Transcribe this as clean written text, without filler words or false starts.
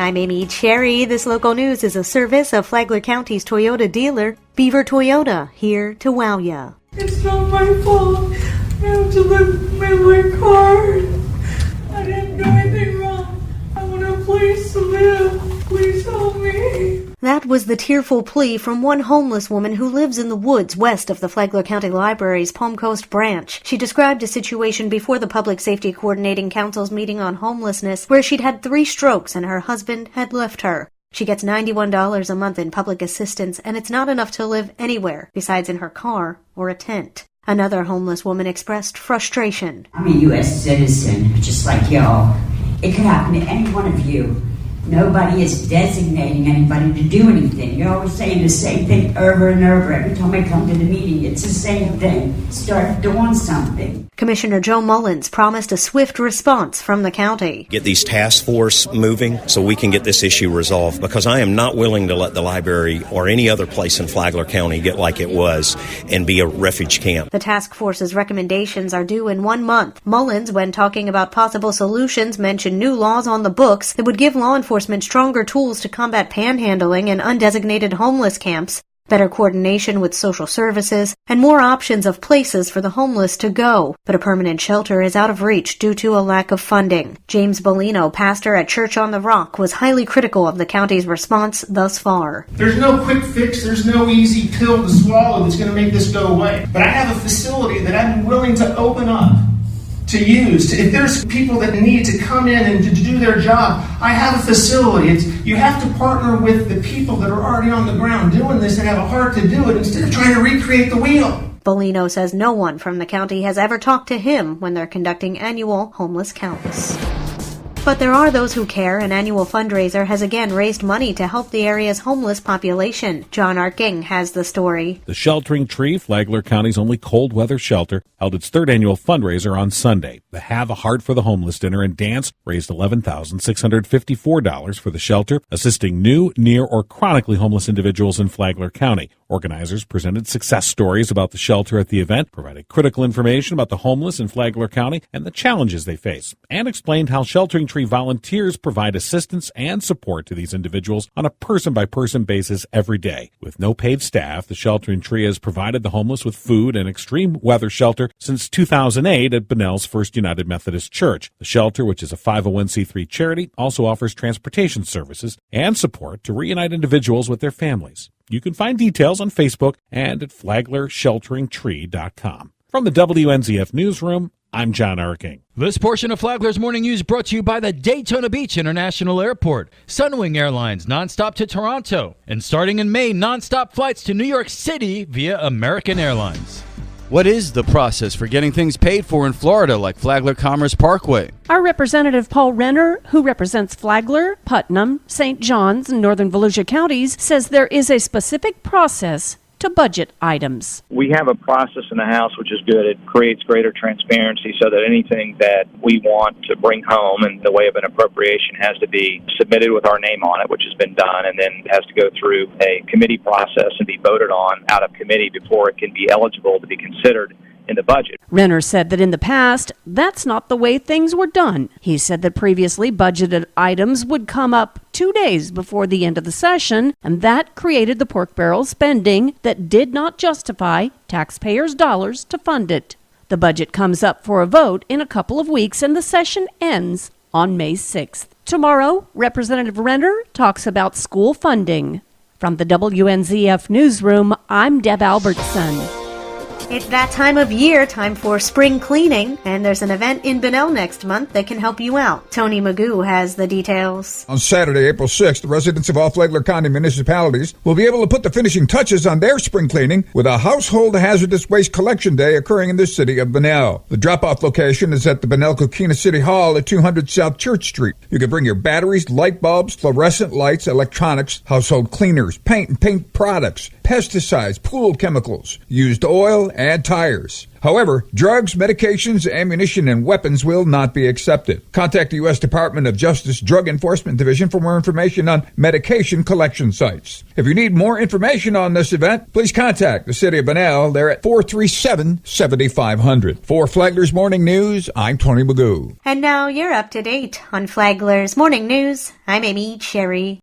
I'm Amy Cherry. This local news is a service of Flagler County's Toyota dealer, Beaver Toyota, here to wow ya. It's not my fault. I have to live in my car. I didn't do anything wrong. I want a place to live. Please help me. That was the tearful plea from one homeless woman who lives in the woods west of the Flagler County Library's Palm Coast branch. She described a situation before the Public Safety Coordinating Council's meeting on homelessness where she'd had 3 strokes and her husband had left her. She gets $91 a month in public assistance, and it's not enough to live anywhere besides in her car or a tent. Another homeless woman expressed frustration. I'm a U.S. citizen, just like y'all. It could happen to any one of you. Nobody is designating anybody to do anything. You're always saying the same thing over and over. Every time I come to the meeting, it's the same thing. Start doing something. Commissioner Joe Mullins promised a swift response from the county. Get these task force moving so we can get this issue resolved, because I am not willing to let the library or any other place in Flagler County get like it was and be a refuge camp. The task force's recommendations are due in 1 month. Mullins, when talking about possible solutions, mentioned new laws on the books that would give law enforcement stronger tools to combat panhandling and undesignated homeless camps, better coordination with social services, and more options of places for the homeless to go. But a permanent shelter is out of reach due to a lack of funding. James Bellino, pastor at Church on the Rock, was highly critical of the county's response thus far. There's no quick fix, there's no easy pill to swallow that's going to make this go away. But I have a facility that I'm willing to open up to use. If there's people that need to come in and to do their job, I have a facility. You have to partner with the people that are already on the ground doing this and have a heart to do it instead of trying to recreate the wheel. Bellino says no one from the county has ever talked to him when they're conducting annual homeless counts. But there are those who care. An annual fundraiser has again raised money to help the area's homeless population. John Arking has the story. The Sheltering Tree, Flagler County's only cold weather shelter, held its 3rd annual fundraiser on Sunday. The Have a Heart for the Homeless dinner and dance raised $11,654 for the shelter, assisting new, near, or chronically homeless individuals in Flagler County. Organizers presented success stories about the shelter at the event, provided critical information about the homeless in Flagler County and the challenges they face, and explained how Sheltering Tree volunteers provide assistance and support to these individuals on a person-by-person basis every day. With no paid staff, the Sheltering Tree has provided the homeless with food and extreme weather shelter since 2008 at Bunnell's First United Methodist Church. The shelter, which is a 501c3 charity, also offers transportation services and support to reunite individuals with their families. You can find details on Facebook and at FlaglerShelteringTree.com. From the WNZF Newsroom, I'm John Arking. This portion of Flagler's Morning News brought to you by the Daytona Beach International Airport, Sunwing Airlines nonstop to Toronto, and starting in May, nonstop flights to New York City via American Airlines. What is the process for getting things paid for in Florida, like Flagler Commerce Parkway? Our Representative Paul Renner, who represents Flagler, Putnam, St. John's, and Northern Volusia counties, says there is a specific process to budget items. We have a process in the House which is good. It creates greater transparency so that anything that we want to bring home in the way of an appropriation has to be submitted with our name on it, which has been done, and then has to go through a committee process and be voted on out of committee before it can be eligible to be considered in the budget. Renner said that in the past, that's not the way things were done. He said that previously budgeted items would come up 2 days before the end of the session, and that created the pork barrel spending that did not justify taxpayers' dollars to fund it. The budget comes up for a vote in a couple of weeks, and the session ends on May 6th. Tomorrow, Representative Renner talks about school funding. From the WNZF Newsroom, I'm Deb Albertson. It's that time of year, time for spring cleaning, and there's an event in Bunnell next month that can help you out. Tony Magoo has the details. On Saturday, April 6th, the residents of all Flagler County municipalities will be able to put the finishing touches on their spring cleaning with a household hazardous waste collection day occurring in the city of Bunnell. The drop-off location is at the Bunnell-Coquina City Hall at 200 South Church Street. You can bring your batteries, light bulbs, fluorescent lights, electronics, household cleaners, paint and paint products, pesticides, pool chemicals, used oil, and tires. However, drugs, medications, ammunition, and weapons will not be accepted. Contact the U.S. Department of Justice Drug Enforcement Division for more information on medication collection sites. If you need more information on this event, please contact the City of Bunnell. They're at 437-7500. For Flagler's Morning News, I'm Tony Magoo. And now you're up to date on Flagler's Morning News. I'm Amy Cherry.